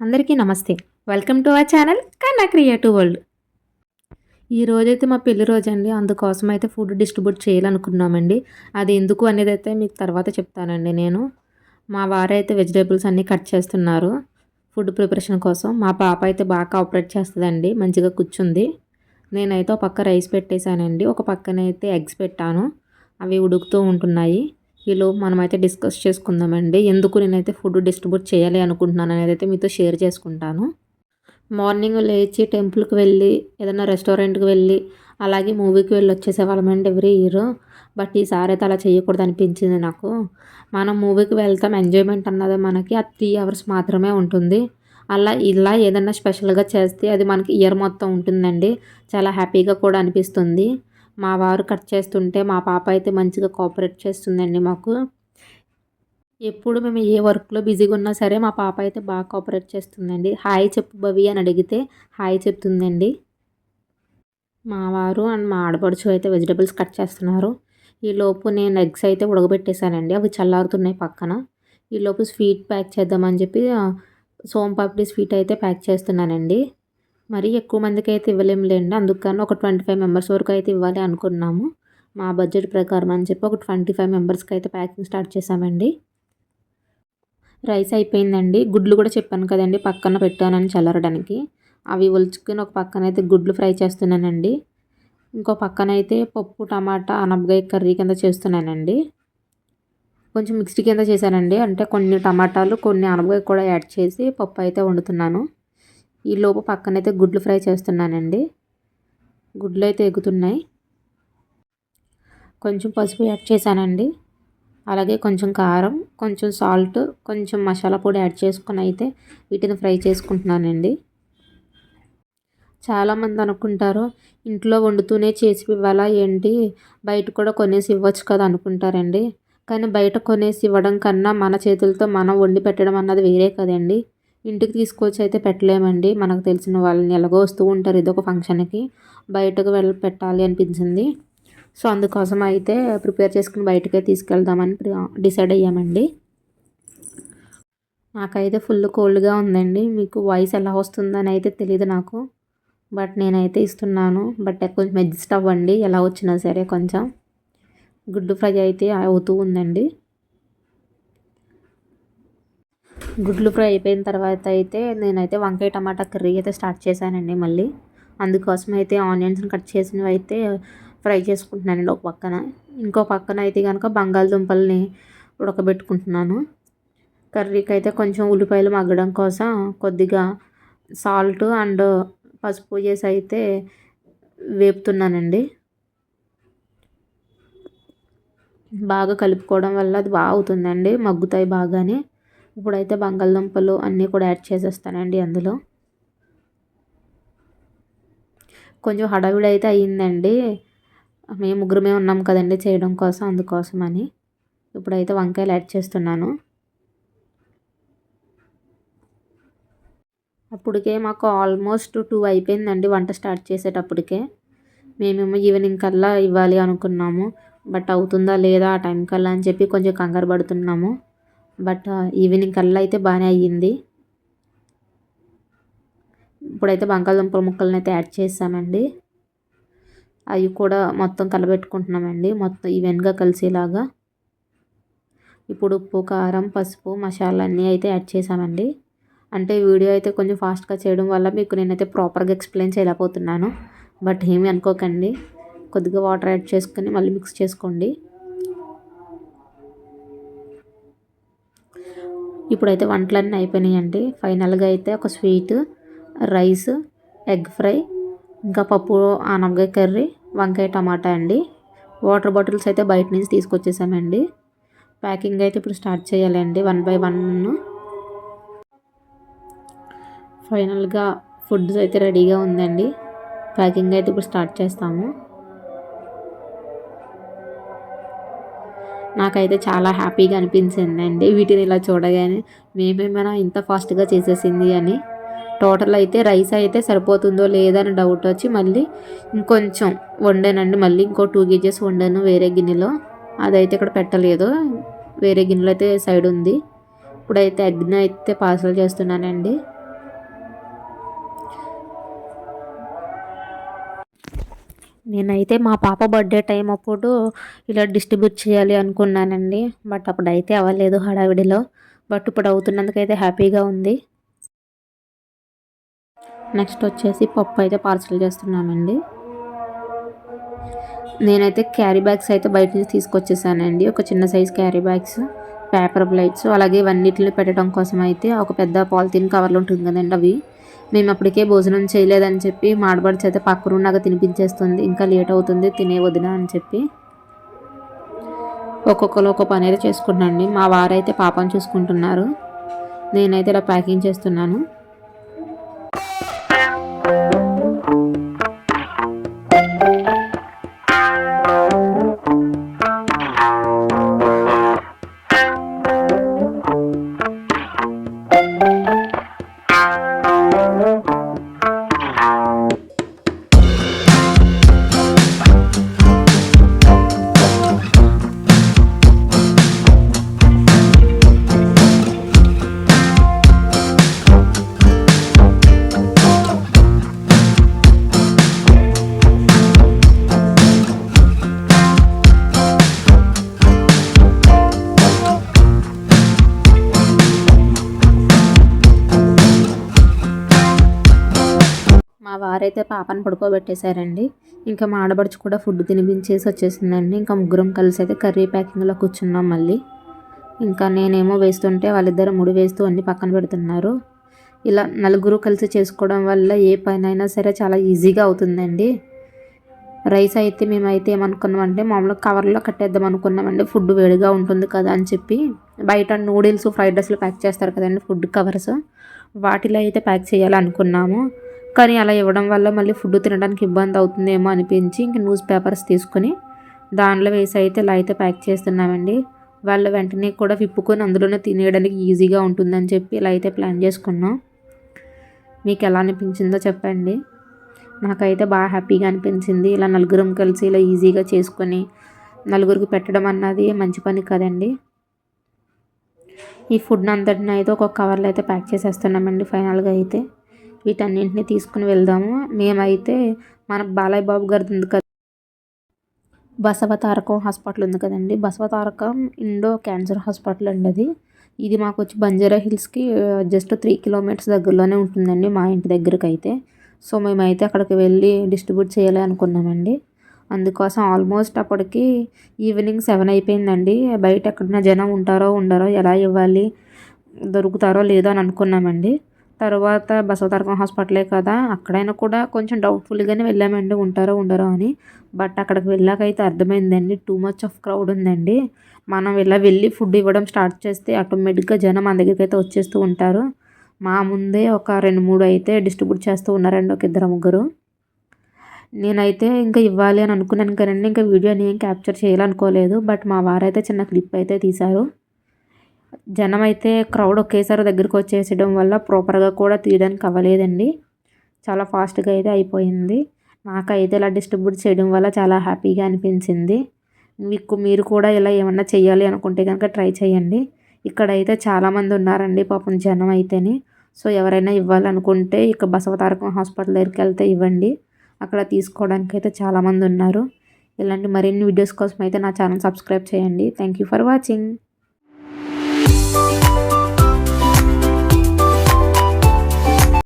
అందరికీ నమస్తే. Welcome to our channel కన్నా క్రియేటివ్ వరల్డ్. ఈ రోజైతే మా పెళ్లి రోజండి. అందుకోసం అయితే ఫుడ్ డిస్ట్రిబ్యూట్ చేయాలనుకున్నామండి. అది ఎందుకు అనేదైతే మీకు తర్వాత చెప్తానండి నేను. మా వారైతే వెజిటేబుల్స్ అన్నీ కట్ చేస్తున్నారు ఫుడ్ ప్రిపరేషన్ కోసం. మా పాప అయితే బాగా కోఆపరేట్ చేస్తుందండి. మంచిగా కూర్చుంది. నేనైతే ఒక పక్క రైస్ పెట్టేశానండి. ఒక పక్కనైతే ఎగ్స్ పెట్టాను. అవి ఉడుకుతూ ఉంటున్నాయి. ఈలోపు మనమైతే డిస్కస్ చేసుకుందామండి. ఎందుకు నేనైతే ఫుడ్ డిస్ట్రిబ్యూట్ చేయాలి అనుకుంటున్నాను అనేదైతే మీతో షేర్ చేసుకుంటాను. మార్నింగ్ లేచి టెంపుల్కి వెళ్ళి ఏదైనా రెస్టారెంట్కి వెళ్ళి అలాగే మూవీకి వెళ్ళి వచ్చేసేవాళ్ళమండి ఎవ్రీ ఇయర్. బట్ ఈసారి అయితే అలా చేయకూడదు అనిపించింది నాకు. మనం మూవీకి వెళ్తాం, ఎంజాయ్మెంట్ అన్నది మనకి ఆ 3 అవర్స్ మాత్రమే ఉంటుంది. ఇలా ఏదైనా స్పెషల్గా చేస్తే అది మనకి ఇయర్ మొత్తం ఉంటుందండి. చాలా హ్యాపీగా కూడా అనిపిస్తుంది. మా వారు కట్ చేస్తుంటే మా పాప అయితే మంచిగా కోఆపరేట్ చేస్తుందండి మాకు. ఎప్పుడు మేము ఏ వర్క్‌లో బిజీగా ఉన్నా సరే మా పాప అయితే బాగా కోఆపరేట్ చేస్తుందండి. హాయ్ చెప్పు భవి అని అడిగితే హాయ్ చెప్తుందండి. మా వారు అండ్ మా ఆడపడుచు అయితే వెజిటబుల్స్ కట్ చేస్తున్నారు. ఈలోపు నేను ఎగ్స్ అయితే ఉడకబెట్టేసానండి. అవి చల్లారుతున్నాయి పక్కన. ఈలోపు స్వీట్ ప్యాక్ చేద్దామని చెప్పి సోన్ పాపిడి స్వీట్ అయితే ప్యాక్ చేస్తున్నానండి. మరి ఎక్కువ మందికి అయితే ఇవ్వలేములేండి. అందుకని ఒక 25 మెంబర్స్ వరకు అయితే ఇవ్వాలి అనుకున్నాము. మా బడ్జెట్ ప్రకారం అని చెప్పి ఒక 25 మెంబర్స్‌కి అయితే ప్యాకింగ్ స్టార్ట్ చేశామండి. రైస్ అయిపోయిందండి. గుడ్లు కూడా చెప్పాను కదండీ పక్కన పెట్టానని చల్లరడానికి. అవి ఒలుచుకొని ఒక పక్కనైతే గుడ్లు ఫ్రై చేస్తున్నానండి. ఇంకో పక్కనైతే పప్పు, టమాటా, అనపకాయ కర్రీ కింద చేస్తున్నానండి. కొంచెం మిక్స్డ్ కింద చేశానండి. అంటే కొన్ని టమాటాలు, కొన్ని అనపకాయ కూడా యాడ్ చేసి పప్పు అయితే వండుతున్నాను. ఈలోపు పక్కనైతే గుడ్లు ఫ్రై చేస్తున్నానండి. గుడ్లు అయితే ఎగుతున్నాయి. కొంచెం పసుపు యాడ్ చేశానండి. అలాగే కొంచెం కారం, కొంచెం సాల్ట్, కొంచెం మసాలా పొడి యాడ్ చేసుకొని అయితే వీటిని ఫ్రై చేసుకుంటున్నానండి. చాలామంది అనుకుంటారు ఇంట్లో వండుతూనే చేసి ఇవ్వాలా ఏంటి, బయట కూడా కొనేసి ఇవ్వచ్చు కదా అనుకుంటారండి. కానీ బయట కొనేసి ఇవ్వడం కన్నా మన చేతులతో మనం వండి పెట్టడం అన్నది వేరే కదండి. ఇంటికి తీసుకొచ్చి అయితే పెట్టలేమండి. మనకు తెలిసిన వాళ్ళని ఎలాగో వస్తూ ఉంటారు ఏదో ఒక ఫంక్షన్కి. బయటకు వెళ్ళి పెట్టాలి అనిపించింది. సో అందుకోసం అయితే ప్రిపేర్ చేసుకుని బయటకే తీసుకెళ్దామని డిసైడ్ అయ్యామండి. నాకైతే ఫుల్ కోల్డ్గా ఉందండి. మీకు వాయిస్ ఎలా వస్తుందని అయితే తెలియదు నాకు. బట్ నేనైతే ఇస్తున్నాను. బట్ కొంచెం అడ్జస్ట్ అవ్వండి ఎలా వచ్చినా సరే. కొంచెం గుడ్డు ఫ్రై అయితే అవుతూ ఉందండి. గుడ్లు ఫ్రై అయిపోయిన తర్వాత అయితే నేనైతే వంకాయ టమాటా కర్రీ అయితే స్టార్ట్ చేశానండి మళ్ళీ. అందుకోసం అయితే ఆనియన్స్ని కట్ చేసినవి అయితే ఫ్రై చేసుకుంటున్నానండి ఒక పక్కన. ఇంకో పక్కన అయితే కనుక బంగాళదుంపల్ని ఉడకబెట్టుకుంటున్నాను. కర్రీకి అయితే కొంచెం ఉల్లిపాయలు మగ్గడం కోసం కొద్దిగా సాల్ట్ అండ్ పసుపు వేసి అయితే వేపుతున్నానండి. బాగా కలుపుకోవడం వల్ల అది బాగా అవుతుందండి, మగ్గుతాయి బాగానే. ఇప్పుడైతే బంగాళదుంపలు అన్నీ కూడా యాడ్ చేసేస్తానండి అందులో. కొంచెం హడావిడి అయితే అయ్యిందండి. మేము ముగ్గురమే ఉన్నాం కదండి చేయడం కోసం, అందుకోసమని. ఇప్పుడైతే వంకాయలు యాడ్ చేస్తున్నాను. అప్పటికే మాకు ఆల్మోస్ట్ 2 అయిపోయిందండి వంట స్టార్ట్ చేసేటప్పటికే. మేమేమో ఈవినింగ్ కల్లా ఇవ్వాలి అనుకున్నాము. బట్ అవుతుందా లేదా ఆ టైం కల్లా అని చెప్పి కొంచెం కంగారు పడుతున్నాము. బట్ ఈవినింగ్ కల్లా అయితే బాగానే అయ్యింది. ఇప్పుడైతే బంగాళదుంపల ముక్కలను అయితే యాడ్ చేసామండి. అవి కూడా మొత్తం కలబెట్టుకుంటున్నామండి మొత్తం ఈవెన్గా కలిసేలాగా. ఇప్పుడు ఉప్పు, కారం, పసుపు, మసాలా అన్నీ అయితే యాడ్ చేసామండి. అంటే వీడియో అయితే కొంచెం ఫాస్ట్గా చేయడం వల్ల మీకు నేనైతే ప్రాపర్గా ఎక్స్ప్లెయిన్ చేయలేకపోతున్నాను. బట్ ఏమీ అనుకోకండి. కొద్దిగా వాటర్ యాడ్ చేసుకొని మళ్ళీ మిక్స్ చేసుకోండి. ఇప్పుడైతే వంటలన్నీ అయిపోయినాయండి. ఫైనల్గా అయితే ఒక స్వీట్, రైస్, ఎగ్ ఫ్రై, ఇంకా పప్పు, ఆనపకాయ కర్రీ, వంకాయ టమాటా అండి. వాటర్ బాటిల్స్ అయితే బయట నుంచి తీసుకొచ్చేసామండి. ప్యాకింగ్ అయితే ఇప్పుడు స్టార్ట్ చేయాలండి 1 బై 1. ఫైనల్గా ఫుడ్ అయితే రెడీగా ఉందండి. ప్యాకింగ్ అయితే ఇప్పుడు స్టార్ట్ చేస్తాము. నాకైతే చాలా హ్యాపీగా అనిపించిందండి వీటిని ఇలా చూడగానే. మేమేమైనా ఇంత ఫాస్ట్గా చేసేసింది అని. టోటల్ అయితే రైస్ అయితే సరిపోతుందో లేదా అని డౌట్ వచ్చి మళ్ళీ ఇంకొంచెం వండానండి. మళ్ళీ ఇంకో 2 kgs వండాను వేరే గిన్నెలో. అదైతే ఇక్కడ పెట్టలేదు, వేరే గిన్నెలో అయితే సైడ్ ఉంది. ఇప్పుడైతే ఎగ్ని అయితే పార్సల్ చేస్తున్నానండి. నేనైతే మా పాప బర్త్డే టైం అప్పుడు ఇలా డిస్ట్రిబ్యూట్ చేయాలి అనుకున్నానండి. బట్ అప్పుడైతే అవ్వలేదు హడావిడిలో. బట్ ఇప్పుడు అవుతున్నందుకైతే హ్యాపీగా ఉంది. నెక్స్ట్ వచ్చేసి పప్పు అయితే పార్సల్ చేస్తున్నామండి. నేనైతే క్యారీ బ్యాగ్స్ అయితే బయట నుంచి తీసుకొచ్చేసానండి. ఒక చిన్న size carry bags, paper plates, అలాగే ఇవన్నిటిని పెట్టడం కోసం అయితే ఒక పెద్ద పాలిథిన్ కవర్లు ఉంటుంది కదండి అవి. మేము అప్పటికే భోజనం చేయలేదని చెప్పి మా ఆడపడుచు అయితే పక్క రూమ్ నాకు తినిపించేస్తుంది. ఇంకా లేట్ అవుతుంది తినే వదిన అని చెప్పి ఒక్కొక్కరు ఒక పని అయితే చేసుకుంటున్నాండి. మా వారైతే పాపను చూసుకుంటున్నారు. నేనైతే ఇలా ప్యాకింగ్ చేస్తున్నాను. మా వారైతే పాపను పడుకోబెట్టేశారండి. ఇంకా మా ఆడబడుచు కూడా ఫుడ్ తినిపించేసి వచ్చేసిందండి. ఇంకా ముగ్గురం కలిసి అయితే కర్రీ ప్యాకింగ్లో కూర్చున్నాం మళ్ళీ. ఇంకా నేనేమో వేస్తుంటే వాళ్ళిద్దరు ముడి వేస్తూ అన్ని పక్కన పెడుతున్నారు. ఇలా నలుగురు కలిసి చేసుకోవడం వల్ల ఏ పనైనా సరే చాలా ఈజీగా అవుతుందండి. రైస్ అయితే మేమైతే ఏమనుకున్నామంటే మామూలుగా కవర్లో కట్టేద్దాం అనుకున్నామండి. ఫుడ్ వేడిగా ఉంటుంది కదా అని చెప్పి బయట నూడిల్స్, ఫ్రైడ్ రైస్లు ప్యాక్ చేస్తారు కదండి ఫుడ్ కవర్స్, వాటిలో అయితే ప్యాక్ చేయాలనుకున్నాము. కానీ అలా ఇవ్వడం వల్ల మళ్ళీ ఫుడ్ తినడానికి ఇబ్బంది అవుతుందేమో అనిపించి ఇంక న్యూస్ పేపర్స్ తీసుకొని దానిలో వేసి అయితే ఇలా అయితే ప్యాక్ చేస్తున్నామండి. వాళ్ళు వెంటనే కూడా విప్పుకొని అందులోనే తినేయడానికి ఈజీగా ఉంటుందని చెప్పి ఇలా అయితే ప్లాన్ చేసుకున్నాం. మీకు ఎలా అనిపించిందో చెప్పండి. నాకైతే బాగా హ్యాపీగా అనిపించింది. ఇలా నలుగురం కలిసి ఇలా ఈజీగా చేసుకొని నలుగురికి పెట్టడం అన్నది మంచి పని కదండి. ఈ ఫుడ్ అంతటిని అయితే ఒక కవర్లో అయితే ప్యాక్ చేసేస్తున్నామండి. ఫైనల్గా అయితే వీటన్నింటినీ తీసుకుని వెళ్దాము. మేమైతే మన బాలయ్య బాబు గారిది ఉంది కదా, బసవతారకం హాస్పిటల్ ఉంది కదండి, బసవతారకం ఇండో క్యాన్సర్ హాస్పిటల్ అండి అది. ఇది మాకు వచ్చి బంజారా హిల్స్కి జస్ట్ 3 కిలోమీటర్స్ దగ్గరలోనే ఉంటుందండి మా ఇంటి దగ్గరికి అయితే. సో మేమైతే అక్కడికి వెళ్ళి డిస్ట్రిబ్యూట్ చేయాలి అనుకున్నామండి. అందుకోసం ఆల్మోస్ట్ అప్పటికి ఈవినింగ్ 7 అయిపోయిందండి. బయట ఎక్కడైనా జనం ఉంటారో ఉండరో, ఎలా ఇవ్వాలి, దొరుకుతారో లేదో అని అనుకున్నామండి. తర్వాత బసవతారకం హాస్పిటలే కదా, అక్కడైనా కూడా కొంచెం డౌట్ఫుల్గానే వెళ్ళామండి ఉంటారో ఉండరో అని. బట్ అక్కడికి వెళ్ళాకైతే అర్థమైందండి టూ మచ్ ఆఫ్ క్రౌడ్ ఉందండి. మనం ఇలా వెళ్ళి ఫుడ్ ఇవ్వడం స్టార్ట్ చేస్తే ఆటోమేటిక్గా జనం మన దగ్గరికి అయితే వచ్చేస్తూ ఉంటారు. మా ముందే ఒక 2-3 అయితే డిస్ట్రిబ్యూట్ చేస్తూ ఉన్నారండి, ఒక 2-3. నేనైతే ఇంకా ఇవ్వాలి అని అనుకున్నాను కదండి, ఇంకా వీడియోని ఏం క్యాప్చర్ చేయాలనుకోలేదు. బట్ మా వారైతే చిన్న క్లిప్ అయితే తీశారు. జనం అయితే క్రౌడ్ ఒకేసారి దగ్గరికి వచ్చేసడం వల్ల ప్రాపర్గా కూడా తీయడానికి అవ్వలేదండి. చాలా ఫాస్ట్గా అయితే అయిపోయింది. నాకైతే ఇలా డిస్ట్రిబ్యూట్ చేయడం వల్ల చాలా హ్యాపీగా అనిపించింది. మీరు కూడా ఇలా ఏమన్నా చేయాలి అనుకుంటే కనుక ట్రై చేయండి. ఇక్కడైతే చాలామంది ఉన్నారండి పాపం జనం అయితేనే. సో ఎవరైనా ఇవ్వాలనుకుంటే ఇక బసవతారకం హాస్పిటల్ దగ్గరికి వెళ్తే ఇవ్వండి. అక్కడ తీసుకోవడానికి అయితే చాలామంది ఉన్నారు. ఇలాంటి మరిన్ని వీడియోస్ కోసం అయితే నా ఛానల్ సబ్స్క్రైబ్ చేయండి. Thank you for watching.